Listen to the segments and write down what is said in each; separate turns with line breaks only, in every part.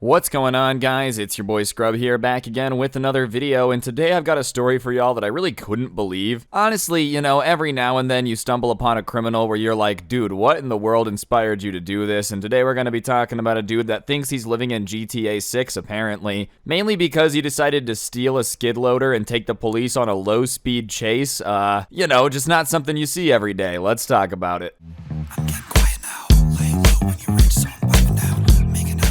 What's going on, guys? It's your boy Scrub here, back again with another video, and today I've got a story for y'all that I really couldn't believe. Honestly, you know, every now and then you stumble upon a criminal where you're like, dude, what in the world inspired you to do this? And today we're going to be talking about a dude that thinks he's living in GTA 6, apparently, mainly because he decided to steal a skid loader and take the police on a low-speed chase. You know, just not something you see every day. Let's talk about it.
I'm getting quiet now. Laying low when you reach zone, wiping out, making out.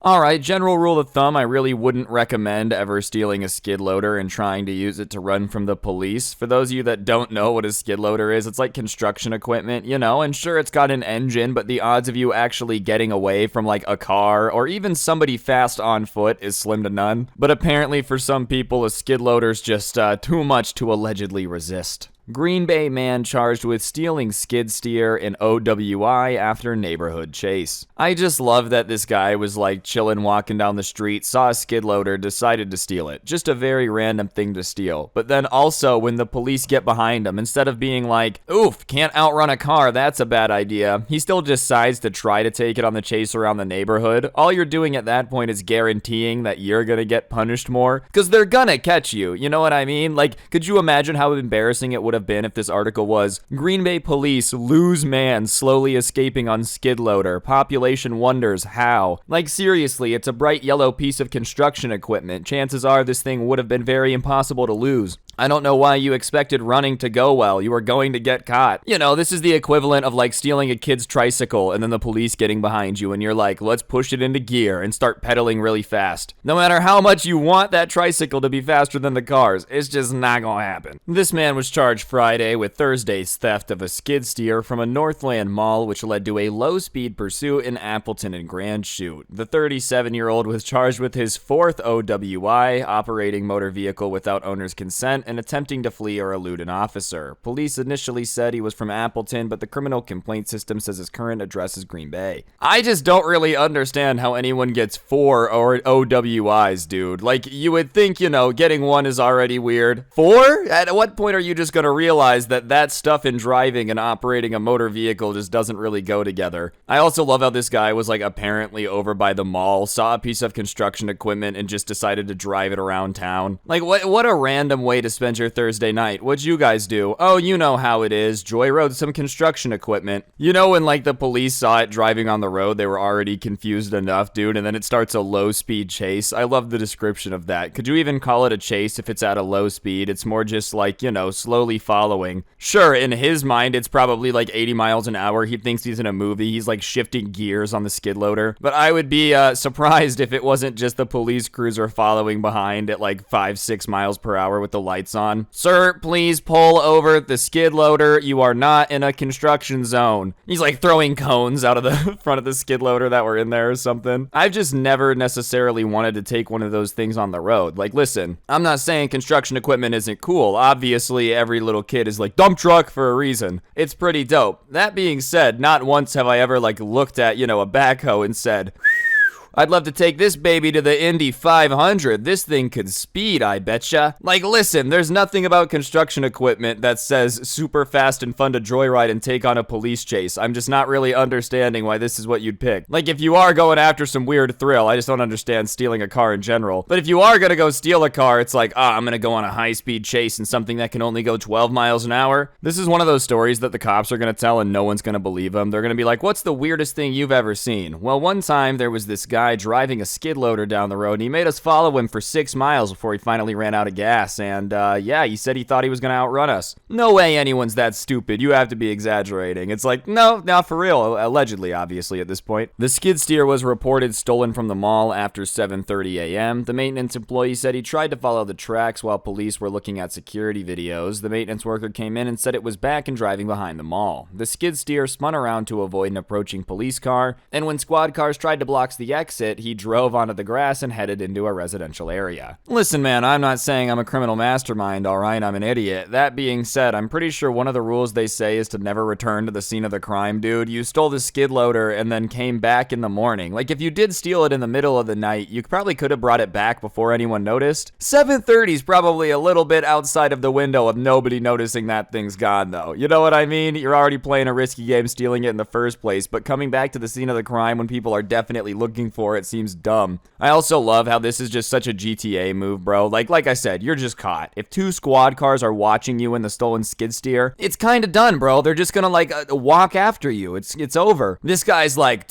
Alright, general rule of thumb, I really wouldn't recommend ever stealing a skid loader and trying to use it to run from the police. For those of you that don't know what a skid loader is, it's like construction equipment, you know, and sure, it's got an engine, but the odds of you actually getting away from like a car or even somebody fast on foot is slim to none. But apparently for some people, a skid loader's just too much to allegedly resist. Green Bay man charged with stealing skid steer in OWI after neighborhood chase. I just love that this guy was like chilling walking down the street, saw a skid loader, decided to steal it. Just a very random thing to steal. But then also when the police get behind him, instead of being like, oof, can't outrun a car, that's a bad idea, he still decides to try to take it on the chase around the neighborhood. All you're doing at that point is guaranteeing that you're gonna get punished more, because they're gonna catch you, you know what I mean? Like, could you imagine how embarrassing it would have been if this article was, Green Bay police lose man slowly escaping on skid loader, population wonders how? Like, seriously, it's a bright yellow piece of construction equipment. Chances are this thing would have been very impossible to lose. I don't know why you expected running to go well. You were going to get caught. You know, this is the equivalent of like stealing a kid's tricycle and then the police getting behind you and you're like, let's push it into gear and start pedaling really fast. No matter how much you want that tricycle to be faster than the cars, it's just not gonna happen. This man was charged Friday with Thursday's theft of a skid steer from a Northland mall, which led to a low-speed pursuit in Appleton and Grand Chute. The 37-year-old was charged with his fourth OWI, operating motor vehicle without owner's consent, and attempting to flee or elude an officer. Police initially said he was from Appleton, but the criminal complaint system says his current address is Green Bay. I just don't really understand how anyone gets 4 OWIs, dude. Like, you would think, you know, getting one is already weird. 4? At what point are you just gonna realize that stuff in driving and operating a motor vehicle just doesn't really go together? I also love how this guy was like apparently over by the mall, saw a piece of construction equipment and just decided to drive it around town. Like, what a random way to spend your Thursday night. What'd you guys do? Oh, you know how it is. Joyrode some construction equipment. You know when like the police saw it driving on the road, they were already confused enough, dude, and then it starts a low-speed chase. I love the description of that. Could you even call it a chase if it's at a low speed? It's more just like, you know, slowly following. Sure, in his mind, it's probably like 80 miles an hour. He thinks he's in a movie. He's like shifting gears on the skid loader. But I would be surprised if it wasn't just the police cruiser following behind at like 5-6 miles per hour with the lights on. Sir, please pull over the skid loader. You are not in a construction zone. He's like throwing cones out of the front of the skid loader that were in there or something. I've just never necessarily wanted to take one of those things on the road. Like, listen, I'm not saying construction equipment isn't cool. Obviously, every little kid is like, dump truck for a reason. It's pretty dope. That being said, not once have I ever like looked at, you know, a backhoe and said, I'd love to take this baby to the Indy 500. This thing could speed, I betcha. Like, listen, there's nothing about construction equipment that says super fast and fun to joyride and take on a police chase. I'm just not really understanding why this is what you'd pick. Like, if you are going after some weird thrill, I just don't understand stealing a car in general. But if you are gonna go steal a car, it's like, I'm gonna go on a high-speed chase in something that can only go 12 miles an hour. This is one of those stories that the cops are gonna tell and no one's gonna believe them. They're gonna be like, what's the weirdest thing you've ever seen? Well, one time there was this guy driving a skid loader down the road and he made us follow him for 6 miles before he finally ran out of gas, and yeah, he said he thought he was gonna outrun us. No way anyone's that stupid. You have to be exaggerating. It's like, no, not for real. Allegedly, obviously, at this point. The skid steer was reported stolen from the mall after 7:30 a.m. The maintenance employee said he tried to follow the tracks while police were looking at security videos. The maintenance worker came in and said it was back and driving behind the mall. The skid steer spun around to avoid an approaching police car, and when squad cars tried to block the exit, he drove onto the grass and headed into a residential area. Listen, man, I'm not saying I'm a criminal mastermind, alright? I'm an idiot. That being said, I'm pretty sure one of the rules they say is to never return to the scene of the crime, dude. You stole the skid loader and then came back in the morning. Like, if you did steal it in the middle of the night, you probably could have brought it back before anyone noticed. 7:30 is probably a little bit outside of the window of nobody noticing that thing's gone, though. You know what I mean? You're already playing a risky game stealing it in the first place, but coming back to the scene of the crime when people are definitely looking for. It seems dumb. I also love how this is just such a GTA move, bro. Like I said, you're just caught. If 2 squad cars are watching you in the stolen skid steer, it's kind of done, bro. They're just gonna walk after you. It's over. This guy's like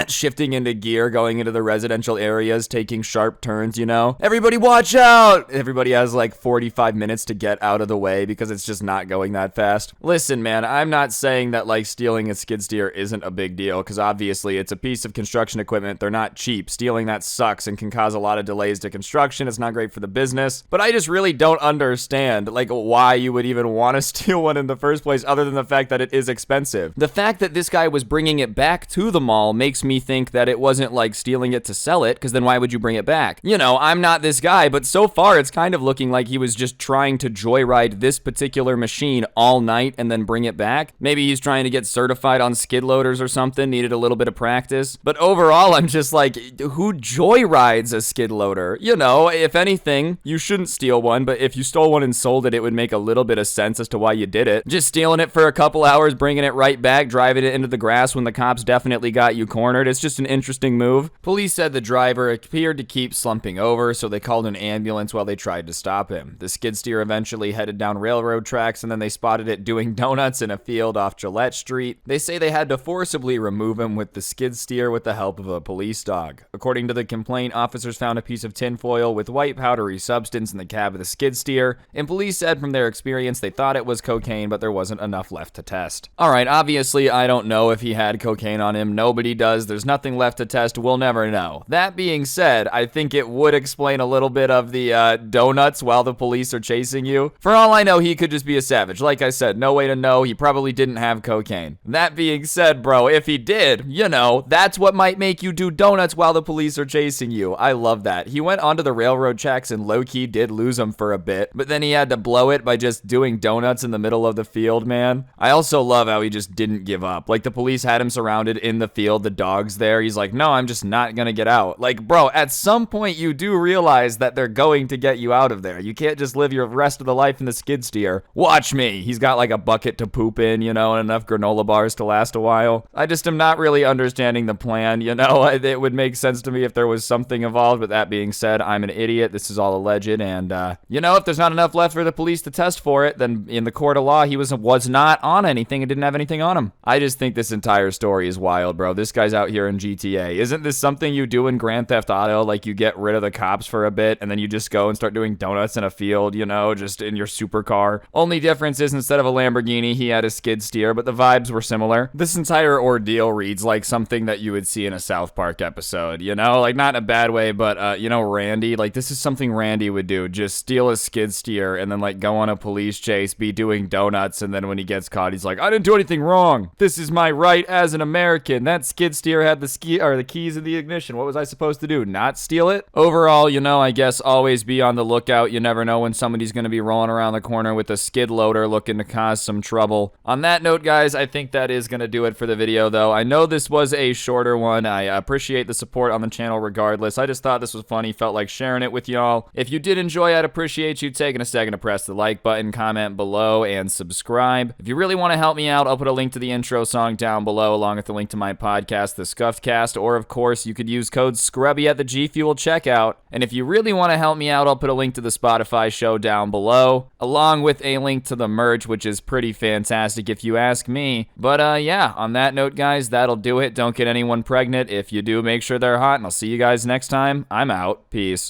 shifting into gear, going into the residential areas, taking sharp turns, you know? Everybody watch out! Everybody has like 45 minutes to get out of the way because it's just not going that fast. Listen, man, I'm not saying that like stealing a skid steer isn't a big deal, because obviously it's a piece of construction equipment. They're not cheap. Stealing that sucks and can cause a lot of delays to construction. It's not great for the business. But I just really don't understand like why you would even want to steal one in the first place, other than the fact that it is expensive. The fact that this guy was bringing it back to the mall makes me think that it wasn't like stealing it to sell it, because then why would you bring it back? You know, I'm not this guy, but so far it's kind of looking like he was just trying to joyride this particular machine all night and then bring it back. Maybe he's trying to get certified on skid loaders or something, needed a little bit of practice. But overall, I'm just like, who joyrides a skid loader? You know, if anything, you shouldn't steal one, but if you stole one and sold it, it would make a little bit of sense as to why you did it. Just stealing it for a couple hours, bringing it right back, driving it into the grass when the cops definitely got you cornered. It's just an interesting move. Police said the driver appeared to keep slumping over, so they called an ambulance while they tried to stop him. The skid steer eventually headed down railroad tracks, and then they spotted it doing donuts in a field off Gillette Street. They say they had to forcibly remove him with the skid steer with the help of a police dog. According to the complaint, officers found a piece of tinfoil with white powdery substance in the cab of the skid steer, and police said from their experience they thought it was cocaine, but there wasn't enough left to test. Alright, obviously I don't know if he had cocaine on him. Nobody does. There's nothing left to test. We'll never know. That being said, I think it would explain a little bit of the donuts while the police are chasing you. For all I know, he could just be a savage. Like I said, no way to know. He probably didn't have cocaine. That being said, bro, if he did, you know, that's what might make you do donuts while the police are chasing you. I love that. He went onto the railroad tracks and low-key did lose him for a bit, but then he had to blow it by just doing donuts in the middle of the field, man. I also love how he just didn't give up. Like, the police had him surrounded in the field, the dog's there. He's like, no, I'm just not gonna get out. Like, bro, at some point you do realize that they're going to get you out of there. You can't just live your rest of the life in the skid steer. Watch me. He's got like a bucket to poop in, you know, and enough granola bars to last a while. I just am not really understanding the plan, you know. It would make sense to me if there was something involved, but that being said, I'm an idiot. This is all alleged, and you know, if there's not enough left for the police to test for it, then in the court of law, he was not on anything and didn't have anything on him. I just think this entire story is wild, bro. This guy's out here in GTA. Isn't this something you do in Grand Theft Auto? Like, you get rid of the cops for a bit, and then you just go and start doing donuts in a field, you know, just in your supercar. Only difference is instead of a Lamborghini, he had a skid steer, but the vibes were similar. This entire ordeal reads like something that you would see in a South Park episode, you know? Like, not in a bad way, but, you know, Randy, like, this is something Randy would do. Just steal a skid steer and then, like, go on a police chase, be doing donuts, and then when he gets caught, he's like, I didn't do anything wrong. This is my right as an American. That skid steer had the keys in the ignition. What was I supposed to do? Not steal it? Overall, you know, I guess always be on the lookout. You never know when somebody's going to be rolling around the corner with a skid loader looking to cause some trouble. On that note, guys, I think that is going to do it for the video, though. I know this was a shorter one. I appreciate the support on the channel regardless. I just thought this was funny. Felt like sharing it with y'all. If you did enjoy, I'd appreciate you taking a second to press the like button, comment below, and subscribe. If you really want to help me out, I'll put a link to the intro song down below, along with the link to my podcast, The Scuffed Cast, or of course, you could use code Scrubae at the G Fuel checkout. And if you really want to help me out, I'll put a link to the Spotify show down below, along with a link to the merch, which is pretty fantastic if you ask me. But yeah, on that note, guys, that'll do it. Don't get anyone pregnant. If you do, make sure they're hot, and I'll see you guys next time. I'm out. Peace.